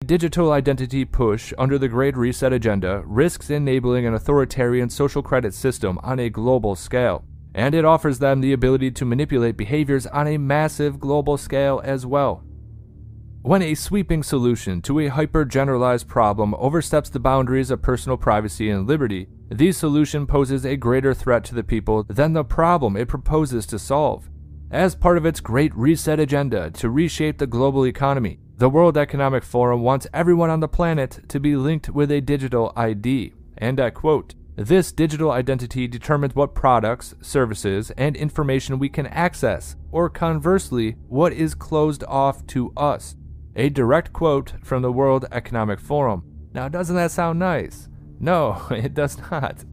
digital identity push under the Great Reset agenda risks enabling an authoritarian social credit system on a global scale, and it offers them the ability to manipulate behaviors on a massive global scale as well. When a sweeping solution to a hyper-generalized problem oversteps the boundaries of personal privacy and liberty, the solution poses a greater threat to the people than the problem it proposes to solve. As part of its Great Reset agenda to reshape the global economy, the World Economic Forum wants everyone on the planet to be linked with a digital ID, and I quote, "This digital identity determines what products, services, and information we can access, or conversely, what is closed off to us." A direct quote from the World Economic Forum. Now, doesn't that sound nice? No, it does not.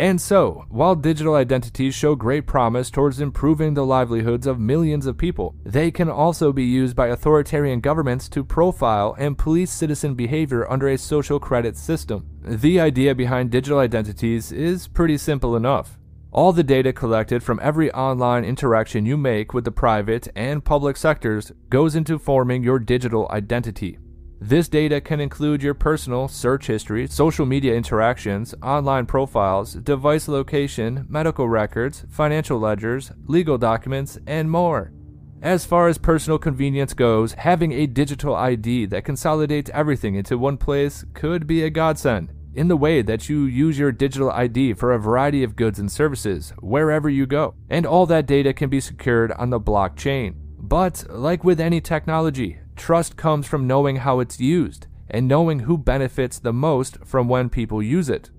And so, while digital identities show great promise towards improving the livelihoods of millions of people, they can also be used by authoritarian governments to profile and police citizen behavior under a social credit system. The idea behind digital identities is pretty simple enough. All the data collected from every online interaction you make with the private and public sectors goes into forming your digital identity. This data can include your personal search history, social media interactions, online profiles, device location, medical records, financial ledgers, legal documents, and more. As far as personal convenience goes, having a digital ID that consolidates everything into one place could be a godsend, in the way that you use your digital ID for a variety of goods and services, wherever you go, and all that data can be secured on the blockchain. But, like with any technology, trust comes from knowing how it's used, and knowing who benefits the most from when people use it.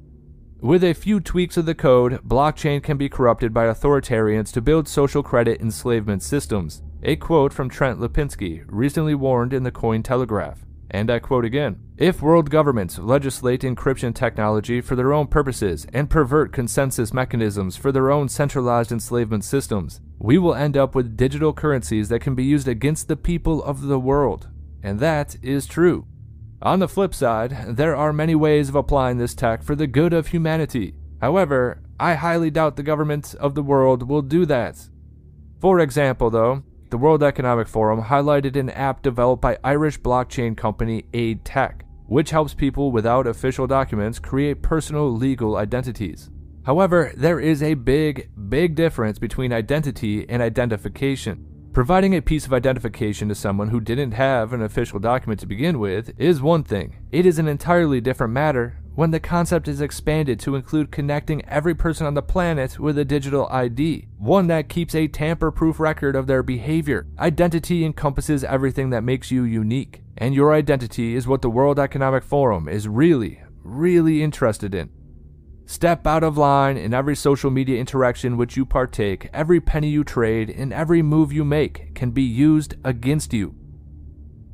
With a few tweaks of the code, blockchain can be corrupted by authoritarians to build social credit enslavement systems. A quote from Trent Lipinski, recently warned in the Cointelegraph. And I quote again, "If world governments legislate encryption technology for their own purposes and pervert consensus mechanisms for their own centralized enslavement systems, we will end up with digital currencies that can be used against the people of the world." And that is true. On the flip side, there are many ways of applying this tech for the good of humanity. However, I highly doubt the government of the world will do that. For example, though, the World Economic Forum highlighted an app developed by Irish blockchain company Aid Tech, which helps people without official documents create personal legal identities. However, there is a big difference between identity and identification. Providing a piece of identification to someone who didn't have an official document to begin with is one thing. It is an entirely different matter when the concept is expanded to include connecting every person on the planet with a digital ID, one that keeps a tamper-proof record of their behavior. Identity encompasses everything that makes you unique, and your identity is what the World Economic Forum is really interested in. Step out of line in every social media interaction which you partake. Every penny you trade and every move you make can be used against you.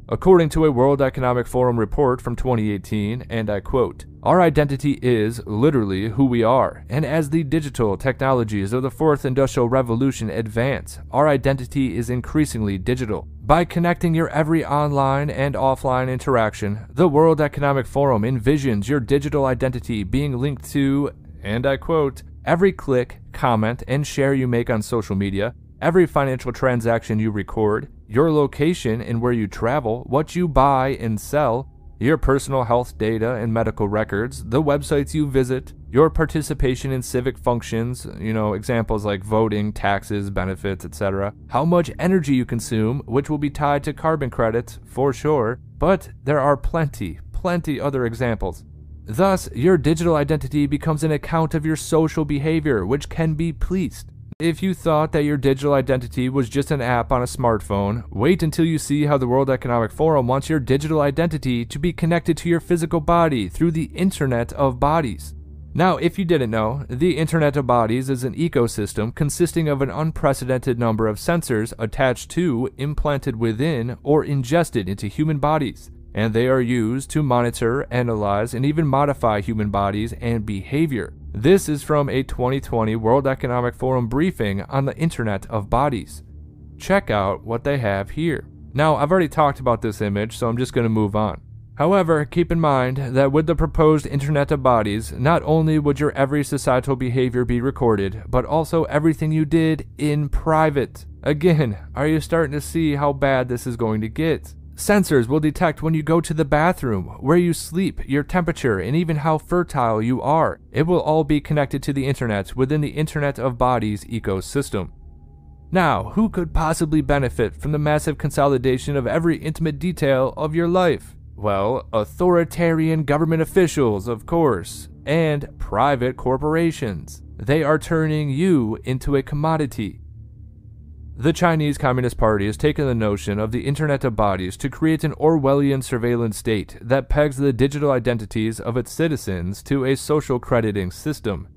According to a World Economic Forum report from 2018, and I quote, "Our identity is literally who we are, and as the digital technologies of the Fourth Industrial Revolution advance, our identity is increasingly digital. By connecting your every online and offline interaction, the World Economic Forum envisions your digital identity being linked to," and I quote, "every click, comment, and share you make on social media, every financial transaction you record, your location and where you travel, what you buy and sell, your personal health data and medical records, the websites you visit, your participation in civic functions, examples like voting, taxes, benefits, etc., how much energy you consume, which will be tied to carbon credits for sure, but there are plenty other examples. Thus, your digital identity becomes an account of your social behavior, which can be policed. If you thought that your digital identity was just an app on a smartphone, wait until you see how the World Economic Forum wants your digital identity to be connected to your physical body through the Internet of Bodies. Now, if you didn't know, the Internet of Bodies is an ecosystem consisting of an unprecedented number of sensors attached to, implanted within, or ingested into human bodies, and they are used to monitor, analyze, and even modify human bodies and behavior. This is from a 2020 World Economic Forum briefing on the Internet of Bodies. Check out what they have here. Now, I've already talked about this image, so I'm just going to move on. However, keep in mind that with the proposed Internet of Bodies, not only would your every societal behavior be recorded, but also everything you did in private. Again, are you starting to see how bad this is going to get? Sensors will detect when you go to the bathroom, where you sleep, your temperature, and even how fertile you are. It will all be connected to the internet within the Internet of Bodies ecosystem. Now, who could possibly benefit from the massive consolidation of every intimate detail of your life? Well, authoritarian government officials, of course, and private corporations. They are turning you into a commodity. The Chinese Communist Party has taken the notion of the Internet of Bodies to create an Orwellian surveillance state that pegs the digital identities of its citizens to a social crediting system.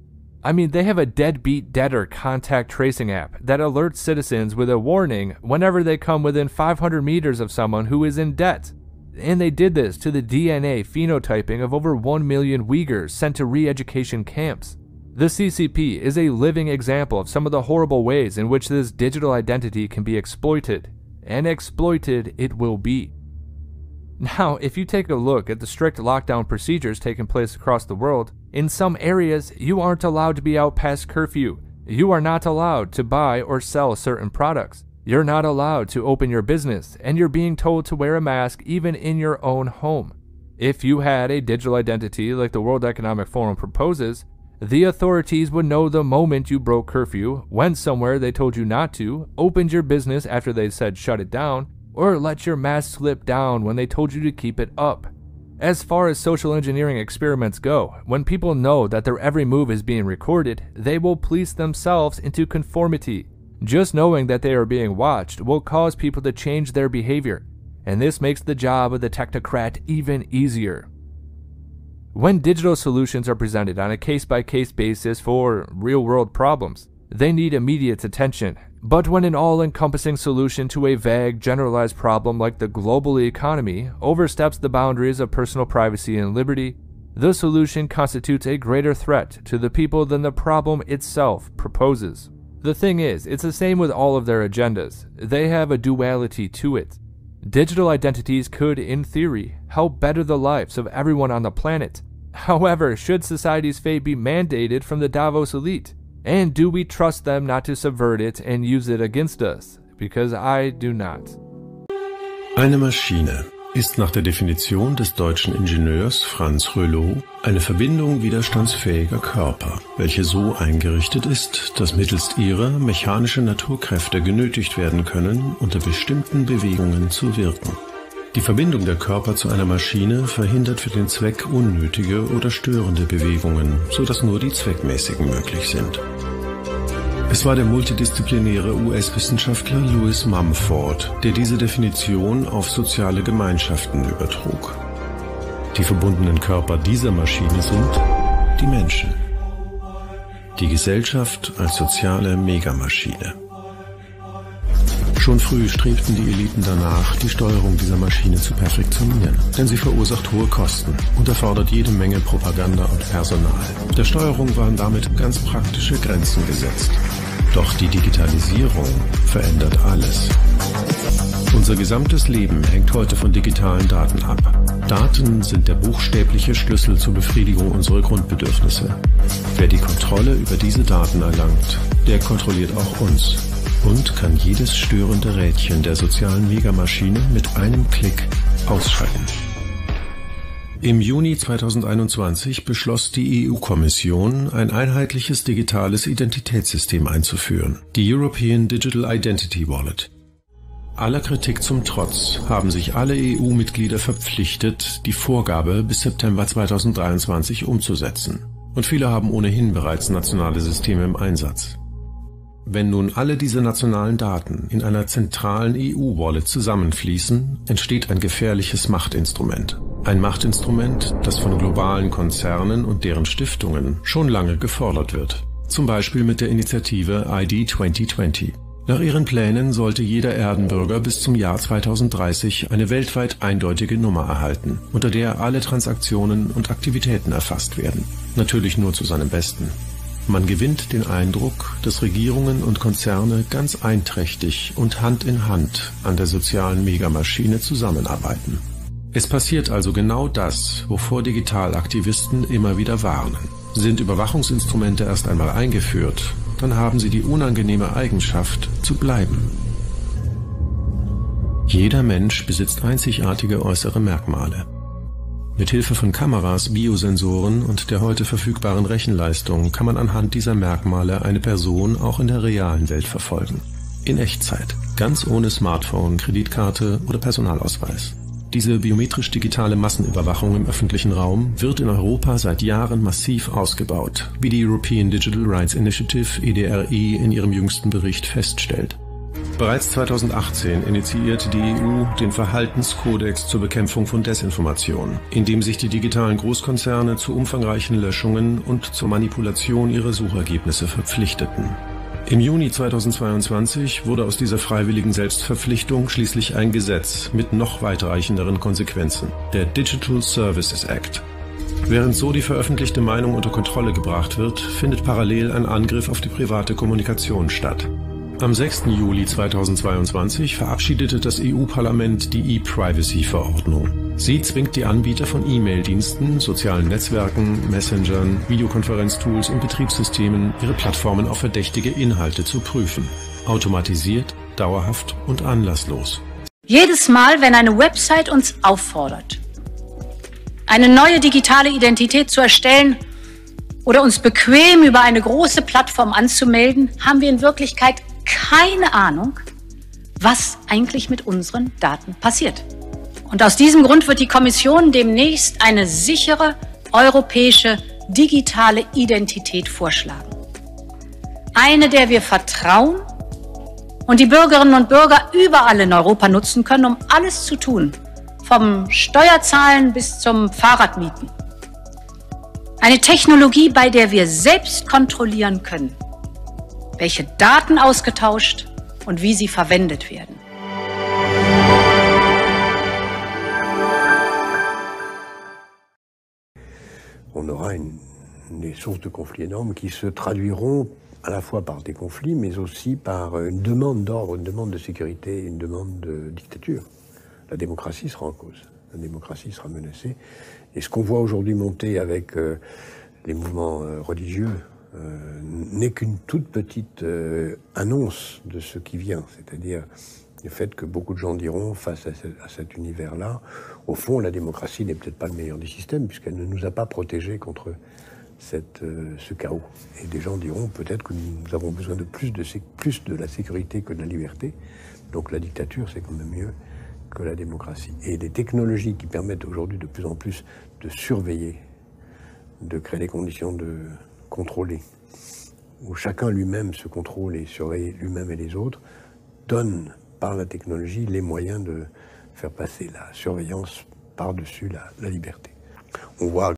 I mean, they have a deadbeat debtor contact tracing app that alerts citizens with a warning whenever they come within 500 meters of someone who is in debt. And they did this to the DNA phenotyping of over 1 million Uyghurs sent to re-education camps. The CCP is a living example of some of the horrible ways in which this digital identity can be exploited, and exploited it will be. Now, if you take a look at the strict lockdown procedures taking place across the world, in some areas you aren't allowed to be out past curfew. You are not allowed to buy or sell certain products. You're not allowed to open your business, and you're being told to wear a mask even in your own home. If you had a digital identity like the World Economic Forum proposes, the authorities would know the moment you broke curfew, went somewhere they told you not to, opened your business after they said shut it down, or let your mask slip down when they told you to keep it up. As far as social engineering experiments go, when people know that their every move is being recorded, they will police themselves into conformity. Just knowing that they are being watched will cause people to change their behavior, and this makes the job of the technocrat even easier. When digital solutions are presented on a case-by-case basis for real-world problems, they need immediate attention. But when an all-encompassing solution to a vague, generalized problem like the global economy oversteps the boundaries of personal privacy and liberty, the solution constitutes a greater threat to the people than the problem itself proposes. The thing is, it's the same with all of their agendas. They have a duality to it. Digital identities could, in theory, help better the lives of everyone on the planet. However, should society's fate be mandated from the Davos elite? And do we trust them not to subvert it and use it against us? Because I do not. Eine Maschine ist nach der Definition des deutschen Ingenieurs Franz Rölow eine Verbindung widerstandsfähiger Körper, welche so eingerichtet ist, dass mittels ihrer mechanische Naturkräfte genötigt werden können, unter bestimmten Bewegungen zu wirken. Die Verbindung der Körper zu einer Maschine verhindert für den Zweck unnötige oder störende Bewegungen, sodass nur die zweckmäßigen möglich sind. Es war der multidisziplinäre US-Wissenschaftler Louis Mumford, der diese Definition auf soziale Gemeinschaften übertrug. Die verbundenen Körper dieser Maschine sind die Menschen. Die Gesellschaft als soziale Megamaschine. Schon früh strebten die Eliten danach, die Steuerung dieser Maschine zu perfektionieren, denn sie verursacht hohe Kosten und erfordert jede Menge Propaganda und Personal. Der Steuerung waren damit ganz praktische Grenzen gesetzt. Doch die Digitalisierung verändert alles. Unser gesamtes Leben hängt heute von digitalen Daten ab. Daten sind der buchstäbliche Schlüssel zur Befriedigung unserer Grundbedürfnisse. Wer die Kontrolle über diese Daten erlangt, der kontrolliert auch uns und kann jedes störende Rädchen der sozialen Megamaschine mit einem Klick ausschalten. Im Juni 2021 beschloss die EU-Kommission, ein einheitliches digitales Identitätssystem einzuführen, die European Digital Identity Wallet. Aller Kritik zum Trotz haben sich alle EU-Mitglieder verpflichtet, die Vorgabe bis September 2023 umzusetzen. Und viele haben ohnehin bereits nationale Systeme im Einsatz. Wenn nun alle diese nationalen Daten in einer zentralen EU-Wallet zusammenfließen, entsteht ein gefährliches Machtinstrument. Ein Machtinstrument, das von globalen Konzernen und deren Stiftungen schon lange gefordert wird. Zum Beispiel mit der Initiative ID 2020. Nach ihren Plänen sollte jeder Erdenbürger bis zum Jahr 2030 eine weltweit eindeutige Nummer erhalten, unter der alle Transaktionen und Aktivitäten erfasst werden. Natürlich nur zu seinem Besten. Man gewinnt den Eindruck, dass Regierungen und Konzerne ganz einträchtig und Hand in Hand an der sozialen Megamaschine zusammenarbeiten. Es passiert also genau das, wovor Digitalaktivisten immer wieder warnen. Sind Überwachungsinstrumente erst einmal eingeführt, dann haben sie die unangenehme Eigenschaft zu bleiben. Jeder Mensch besitzt einzigartige äußere Merkmale. Mit Hilfe von Kameras, Biosensoren und der heute verfügbaren Rechenleistung kann man anhand dieser Merkmale eine Person auch in der realen Welt verfolgen. In Echtzeit, ganz ohne Smartphone, Kreditkarte oder Personalausweis. Diese biometrisch-digitale Massenüberwachung im öffentlichen Raum wird in Europa seit Jahren massiv ausgebaut, wie die European Digital Rights Initiative EDRI in ihrem jüngsten Bericht feststellt. Bereits 2018 initiierte die EU den Verhaltenskodex zur Bekämpfung von Desinformation, in dem sich die digitalen Großkonzerne zu umfangreichen Löschungen und zur Manipulation ihrer Suchergebnisse verpflichteten. Im Juni 2022 wurde aus dieser freiwilligen Selbstverpflichtung schließlich ein Gesetz mit noch weitreichenderen Konsequenzen, der Digital Services Act. Während so die veröffentlichte Meinung unter Kontrolle gebracht wird, findet parallel ein Angriff auf die private Kommunikation statt. Am 6. Juli 2022 verabschiedete das EU-Parlament die E-Privacy-Verordnung. Sie zwingt die Anbieter von E-Mail-Diensten, sozialen Netzwerken, Messengern, Videokonferenztools und Betriebssystemen, ihre Plattformen auf verdächtige Inhalte zu prüfen. Automatisiert, dauerhaft und anlasslos. Jedes Mal, wenn eine Website uns auffordert, eine neue digitale Identität zu erstellen oder uns bequem über eine große Plattform anzumelden, haben wir in Wirklichkeit keine Ahnung, was eigentlich mit unseren Daten passiert. Und aus diesem Grund wird die Kommission demnächst eine sichere europäische digitale Identität vorschlagen. Eine, der wir vertrauen und die Bürgerinnen und Bürger überall in Europa nutzen können, um alles zu tun, vom Steuerzahlen bis zum Fahrradmieten. Eine Technologie, bei der wir selbst kontrollieren können, welche Daten ausgetauscht und wie sie verwendet werden. On aura des sources de conflits énormes qui se traduiront à la fois par des conflits, mais aussi par une demande d'ordre, une demande de sécurité, une demande de dictature. La démocratie sera en cause, la démocratie sera menacée. Et ce qu'on voit aujourd'hui monter avec les mouvements religieux n'est qu'une toute petite annonce de ce qui vient, c'est-à-dire le fait que beaucoup de gens diront, face à cet univers-là, au fond, la démocratie n'est peut-être pas le meilleur des systèmes, puisqu'elle ne nous a pas protégés contre ce chaos. Et des gens diront peut-être que nous avons besoin de plus de la sécurité que de la liberté, donc la dictature, c'est quand même mieux que la démocratie. Et les technologies qui permettent aujourd'hui de plus en plus de surveiller, de créer des conditions de contrôler, où chacun lui-même se contrôle et surveille lui-même et les autres, donnent par la technologie les moyens de faire passer la surveillance par-dessus la liberté. On voit